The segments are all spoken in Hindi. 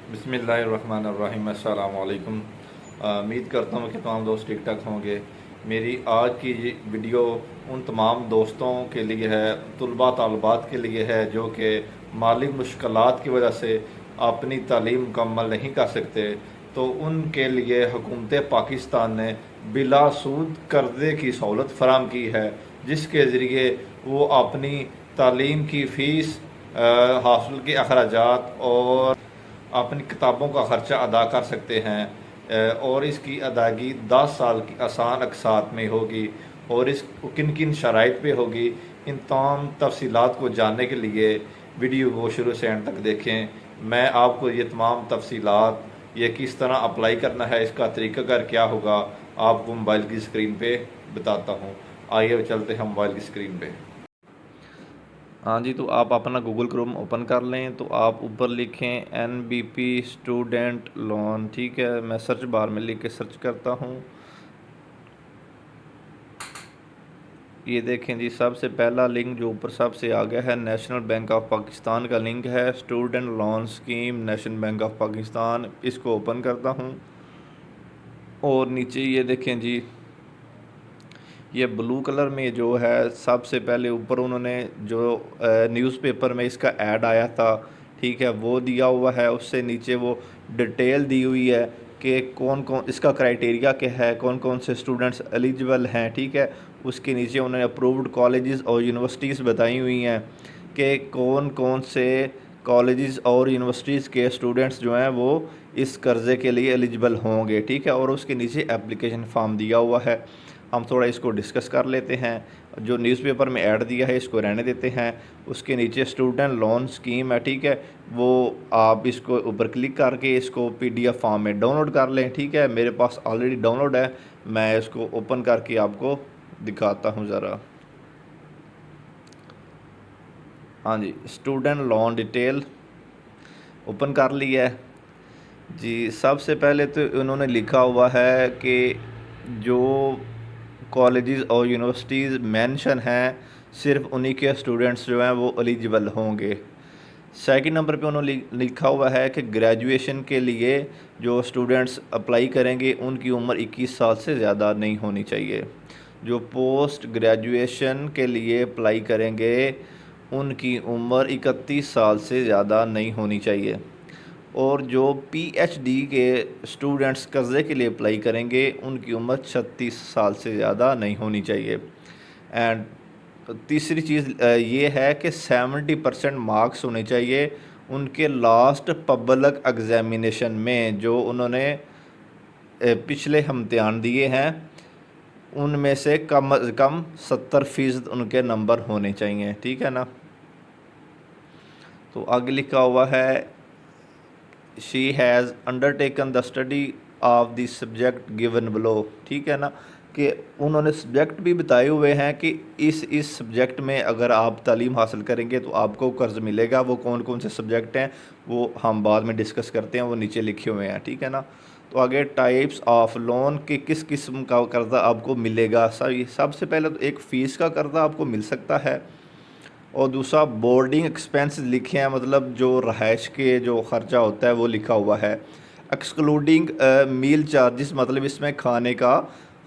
बिस्मिल्लाहिर्रहमानिर्रहीम। अस्सलाम वालेकुम। उम्मीद करता हूँ कि तमाम दोस्त ठीक ठाक होंगे। मेरी आज की ये वीडियो उन तमाम दोस्तों के लिए है, तुलबा तालबात के लिए है जो कि माली मुश्किलात की वजह से अपनी तालीम मुकम्मल नहीं कर सकते। तो उनके लिए हुकूमत पाकिस्तान ने बिला सूद कर्ज़े की सहूलत फराम की है, जिसके ज़रिए वो अपनी तालीम की फ़ीस, हासिल के अखराजात और अपनी किताबों का ख़र्चा अदा कर सकते हैं। और इसकी अदायगी 10 साल की आसान अक़सात में होगी। और इस किन किन शराइत पे होगी, इन तमाम तफसीलात को जानने के लिए वीडियो को शुरू से एंड तक देखें। मैं आपको ये तमाम तफसीलात, ये किस तरह अप्लाई करना है, इसका तरीक़ाकार क्या होगा, आपको मोबाइल की स्क्रीन पे बताता हूँ। आइए चलते हैं मोबाइल की स्क्रीन पे। हाँ जी, तो आप अपना गूगल क्रोम ओपन कर लें। तो आप ऊपर लिखें NBP स्टूडेंट लोन, ठीक है। मैं सर्च बार में लिख के सर्च करता हूँ। ये देखें जी, सबसे पहला लिंक जो ऊपर सबसे आ गया है, नेशनल बैंक ऑफ पाकिस्तान का लिंक है। Student loan scheme national bank of Pakistan, इसको ओपन करता हूँ। और नीचे ये देखें जी, ये ब्लू कलर में जो है सबसे पहले ऊपर उन्होंने जो न्यूज़पेपर में इसका ऐड आया था, ठीक है, वो दिया हुआ है। उससे नीचे वो डिटेल दी हुई है कि कौन कौन इसका क्राइटेरिया क्या है, कौन कौन से स्टूडेंट्स एलिजिबल हैं, ठीक है। उसके नीचे उन्होंने अप्रूव्ड कॉलेजेस और यूनिवर्सिटीज़ बताई हुई हैं कि कौन कौन से कॉलेजेस और यूनिवर्सिटीज़ के स्टूडेंट्स जो हैं वो इस कर्ज़े के लिए एलिजिबल होंगे, ठीक है। और उसके नीचे एप्लीकेशन फॉर्म दिया हुआ है। हम थोड़ा इसको डिस्कस कर लेते हैं। जो न्यूज़पेपर में ऐड दिया है इसको रहने देते हैं। उसके नीचे स्टूडेंट लोन स्कीम है, ठीक है, वो आप इसको ऊपर क्लिक करके इसको PDF फॉर्म में डाउनलोड कर लें, ठीक है। मेरे पास ऑलरेडी डाउनलोड है, मैं इसको ओपन करके आपको दिखाता हूँ ज़रा। हाँ जी, स्टूडेंट लोन डिटेल ओपन कर लिया है जी। सबसे पहले तो उन्होंने लिखा हुआ है कि जो कॉलेजेस और यूनिवर्सिटीज़ मेंशन हैं, सिर्फ उन्हीं के स्टूडेंट्स जो हैं वो एलिजिबल होंगे। सेकंड नंबर पे उन्होंने लिखा हुआ है कि ग्रेजुएशन के लिए जो स्टूडेंट्स अप्लाई करेंगे उनकी उम्र 21 साल से ज़्यादा नहीं होनी चाहिए। जो पोस्ट ग्रेजुएशन के लिए अप्लाई करेंगे उनकी उम्र 31 साल से ज़्यादा नहीं होनी चाहिए। और जो PhD के स्टूडेंट्स कर्ज़े के लिए अप्लाई करेंगे उनकी उम्र 36 साल से ज़्यादा नहीं होनी चाहिए। एंड तीसरी चीज़ ये है कि 70% मार्क्स होने चाहिए उनके लास्ट पब्लिक एग्ज़ामिनेशन में, जो उन्होंने पिछले इम्तिहान दिए हैं उनमें से कम अज़ कम 70% उनके नंबर होने चाहिए, ठीक है ना। तो आगे लिखा हुआ है she has undertaken the study of the subject given below, ठीक है ना, कि उन्होंने सब्जेक्ट भी बताए हुए हैं कि इस सब्जेक्ट में अगर आप तालीम हासिल करेंगे तो आपको कर्ज़ मिलेगा। वो कौन कौन से सब्जेक्ट हैं वो हम बाद में डिस्कस करते हैं, वो नीचे लिखे हुए हैं, ठीक है ना। तो आगे टाइप्स ऑफ लोन के किस किस्म का कर्ज़ा आपको मिलेगा। सबसे पहले तो एक फ़ीस का कर्ज़ा आपको मिल सकता है, और दूसरा बोर्डिंग एक्सपेंस लिखे हैं, मतलब जो रहायश के जो ख़र्चा होता है वो लिखा हुआ है। एक्सक्लूडिंग मील चार्जेस, मतलब इसमें खाने का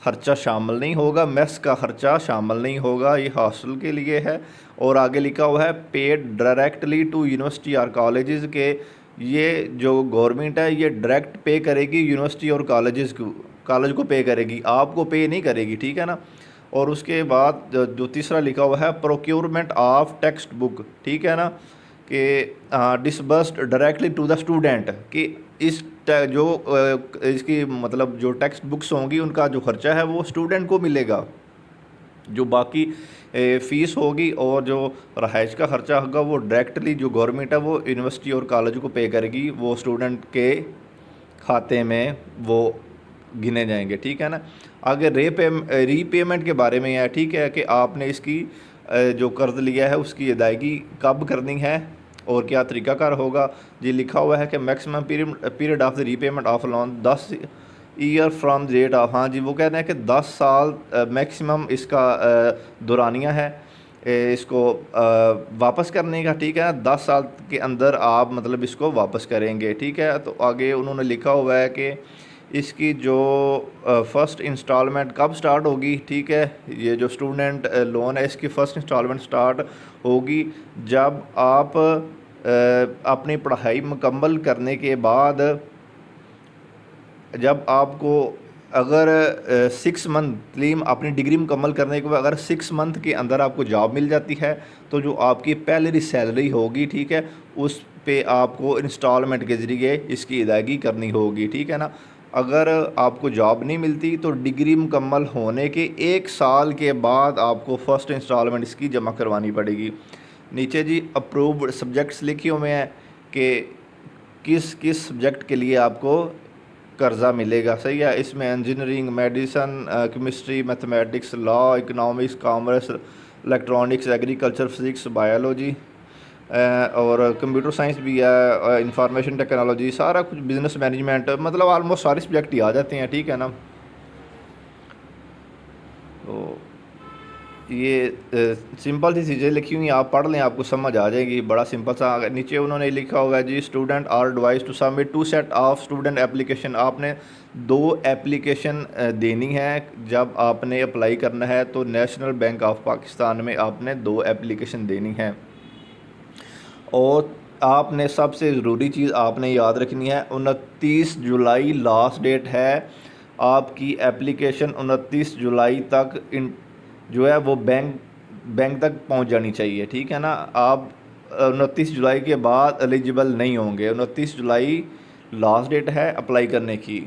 ख़र्चा शामिल नहीं होगा, मेस का ख़र्चा शामिल नहीं होगा, ये हॉस्टल के लिए है। और आगे लिखा हुआ है पेड डायरेक्टली टू यूनिवर्सिटी और कॉलेजेस के, ये जो गवर्नमेंट है ये डायरेक्ट पे करेगी यूनिवर्सिटी और कॉलेज को पे करेगी, आपको पे नहीं करेगी, ठीक है ना। और उसके बाद जो तीसरा लिखा हुआ है प्रोक्योरमेंट ऑफ टेक्स्ट बुक, ठीक है ना, कि disbursed directly to the student, कि इस जो इसकी मतलब जो टेक्स्ट बुक्स होंगी उनका जो खर्चा है वो स्टूडेंट को मिलेगा। जो बाकी फ़ीस होगी और जो रहायश का ख़र्चा होगा वो डायरेक्टली जो गवर्नमेंट है वो यूनिवर्सिटी और कॉलेज को पे करेगी, वो स्टूडेंट के खाते में वो गिने जाएंगे, ठीक है ना। आगे रीपेमेंट के बारे में है, ठीक है, कि आपने इसकी जो कर्ज़ लिया है उसकी अदायगी कब करनी है और क्या तरीक़ाकार होगा। जी लिखा हुआ है कि maximum period of the repayment of loan 10 year from date of, हाँ जी, वो कहते हैं कि 10 साल मैक्सिमम इसका दौरानिया है। इसको वापस करने का, ठीक है। 10 साल के अंदर आप मतलब इसको वापस करेंगे, ठीक है। तो आगे उन्होंने लिखा हुआ है कि इसकी जो फ़र्स्ट इंस्टॉलमेंट कब स्टार्ट होगी, ठीक है। ये जो स्टूडेंट लोन है इसकी फ़र्स्ट इंस्टॉलमेंट स्टार्ट होगी जब आप अपनी पढ़ाई मुकम्मल करने के बाद, जब आपको अगर 6 मंथ अपनी डिग्री मुकम्मल करने के बाद अगर 6 मंथ के अंदर आपको जॉब मिल जाती है तो जो आपकी पहली सैलरी होगी, ठीक है, उस पे आपको इंस्टॉलमेंट के ज़रिए इसकी अदायगी करनी होगी, ठीक है ना। अगर आपको जॉब नहीं मिलती तो डिग्री मुकम्मल होने के 1 साल के बाद आपको फ़र्स्ट इंस्टॉलमेंट इसकी जमा करवानी पड़ेगी। नीचे जी अप्रूव्ड सब्जेक्ट्स लिखे हुए हैं कि किस किस सब्जेक्ट के लिए आपको कर्ज़ा मिलेगा, सही है। इसमें engineering, medicine, chemistry, mathematics, law, economics, commerce, electronics, agriculture, physics, biology और कंप्यूटर साइंस भी है, इंफॉर्मेशन टेक्नोलॉजी, सारा कुछ, बिज़नेस मैनेजमेंट, मतलब ऑलमोस्ट सारे सब्जेक्ट ही आ जाते हैं, ठीक है ना। तो ये सिंपल सी चीज़ें लिखी हुई, आप पढ़ लें आपको समझ आ जाएगी, बड़ा सिंपल सा। नीचे उन्होंने लिखा हुआ है जी, student are advise to submit 2 set of student application. आपने 2 एप्लीकेशन देनी है जब आपने अप्लाई करना है, तो नेशनल बैंक ऑफ पाकिस्तान में आपने 2 एप्लीकेशन देनी है। और आपने सबसे ज़रूरी चीज़ आपने याद रखनी है, 29 जुलाई लास्ट डेट है आपकी एप्लीकेशन। 29 जुलाई तक जो है वो बैंक तक पहुंच जानी चाहिए, ठीक है ना। आप 29 जुलाई के बाद एलिजिबल नहीं होंगे। 29 जुलाई लास्ट डेट है अप्लाई करने की।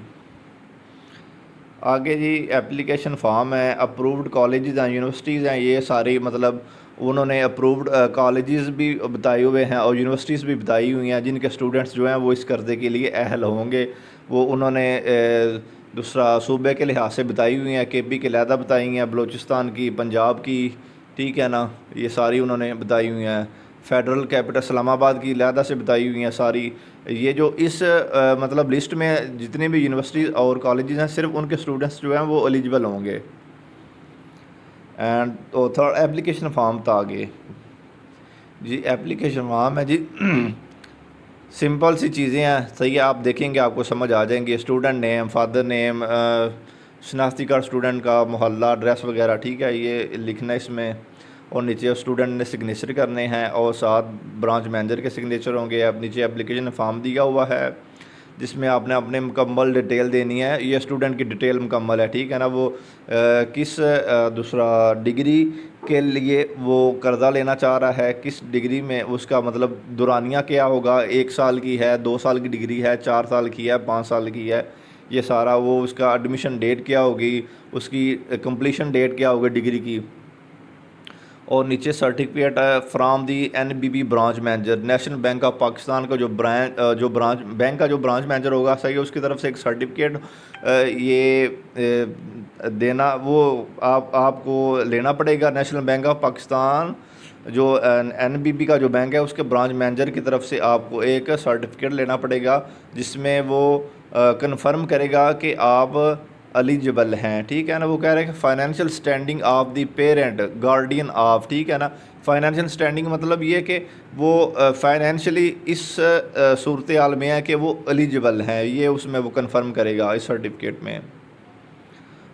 आगे जी एप्लीकेशन फॉर्म है, अप्रूव्ड कॉलेजेस हैं, यूनिवर्सिटीज़ हैं, ये सारी मतलब उन्होंने अप्रूव्ड कॉलेजेस भी बताए हुए हैं और यूनिवर्सिटीज़ भी बताई हुई हैं जिनके स्टूडेंट्स जो हैं वो इस कर्ज़े के लिए अहल होंगे। वो उन्होंने दूसरा सूबे के लिहाज से बताई हुई हैं, केपी के लहदा बताई हैं, बलूचिस्तान की, पंजाब की, ठीक है ना, ये सारी उन्होंने बताई हुई हैं। फ़ेडरल कैपिटल इस्लामाबाद की लहदा से बताई हुई हैं सारी। ये जो इस मतलब लिस्ट में जितने भी यूनिवर्सिटीज़ और कॉलेजेस हैं सिर्फ उनके स्टूडेंट्स जो हैं वो एलिजिबल होंगे। एंड तो थर्ड एप्लीकेशन फॉर्म था आगे जी, एप्लीकेशन फॉर्म है जी सिंपल सी चीज़ें हैं, सही है। आप देखेंगे आपको समझ आ जाएंगे। स्टूडेंट नेम, फादर नेम, शनाख्ती कार्ड स्टूडेंट का, मोहल्ला, एड्रेस वगैरह, ठीक है, ये लिखना है इसमें। और नीचे स्टूडेंट ने सिग्नेचर करने हैं और साथ ब्रांच मैनेजर के सिग्नेचर होंगे। अब नीचे एप्लीकेशन फॉर्म दिया हुआ है जिसमें आपने अपने मुकम्मल डिटेल देनी है। ये स्टूडेंट की डिटेल मुकम्मल है, ठीक है ना। वो किस दूसरा डिग्री के लिए वो कर्ज़ा लेना चाह रहा है, किस डिग्री में, उसका मतलब दुरानिया क्या होगा, 1 साल की है, 2 साल की डिग्री है, 4 साल की है, 5 साल की है, ये सारा। वो उसका एडमिशन डेट क्या होगी, उसकी कंप्लीशन डेट क्या होगी डिग्री की। और नीचे certificate from the NBB branch manager, national bank of Pakistan का जो ब्रांच बैंक का जो ब्रांच मैनेजर होगा, सही है, उसकी तरफ से एक सर्टिफिकेट देना, वो आपको लेना पड़ेगा। नेशनल बैंक ऑफ पाकिस्तान जो एनबीबी का जो बैंक है उसके ब्रांच मैनेजर की तरफ से आपको एक सर्टिफिकेट लेना पड़ेगा जिसमें वो कंफर्म करेगा कि आप एलिजिबल हैं, ठीक है ना। वो कह रहे हैं कि financial standing of the parent guardian of, ठीक है ना। फाइनेंशियल स्टैंडिंग मतलब ये कि वो फाइनेंशियली इस सूरत हाल में है कि वो एलिजिबल हैं, ये उसमें वो कंफर्म करेगा इस सर्टिफिकेट में।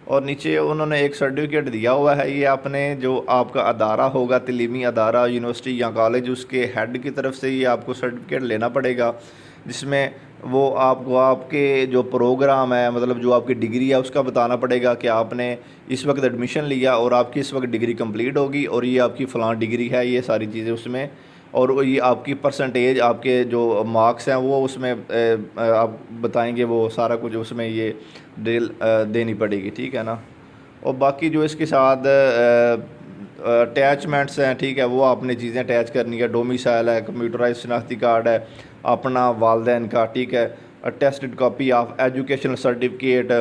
और नीचे उन्होंने एक सर्टिफिकेट दिया हुआ है, ये आपने जो आपका अदारा होगा, तलीमी अदारा, यूनिवर्सिटी या कॉलेज, उसके हेड की तरफ से ये आपको सर्टिफिकेट लेना पड़ेगा जिसमें वो आपको आपके जो प्रोग्राम है, मतलब जो आपकी डिग्री है, उसका बताना पड़ेगा कि आपने इस वक्त एडमिशन लिया और आपकी इस वक्त डिग्री कंप्लीट होगी और ये आपकी फ़लाँ डिग्री है, ये सारी चीज़ें उसमें। और ये आपकी परसेंटेज, आपके जो मार्क्स हैं वो उसमें आप बताएंगे, वो सारा कुछ उसमें ये डिटेल देनी पड़ेगी, ठीक है ना। और बाकी जो इसके साथ अटैचमेंट्स हैं, ठीक है, वो आपने चीज़ें अटैच करनी है। डोमिसाइल है, कंप्यूटराइज शनाख्ती कार्ड है अपना, वालदैन का, ठीक है, attested copy of educational certificate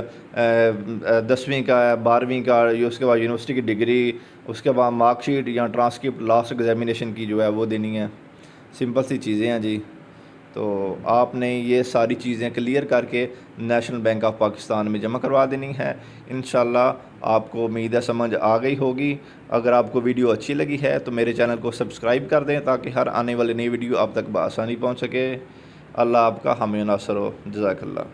10वीं का है, 12वीं का, ये उसके बाद यूनिवर्सिटी की डिग्री, उसके बाद मार्कशीट या ट्रांसक्रिप्ट लास्ट एग्जामिनेशन की जो है वो देनी है। सिंपल सी चीज़ें हैं जी। तो आपने ये सारी चीज़ें क्लियर करके नेशनल बैंक ऑफ पाकिस्तान में जमा करवा देनी है। इंशाल्लाह आपको उम्मीद है समझ आ गई होगी। अगर आपको वीडियो अच्छी लगी है तो मेरे चैनल को सब्सक्राइब कर दें ताकि हर आने वाली नई वीडियो आप तक बआसानी पहुँच सके। अल्लाह आपका हामी नासर हो। जज़ाकल्लाह।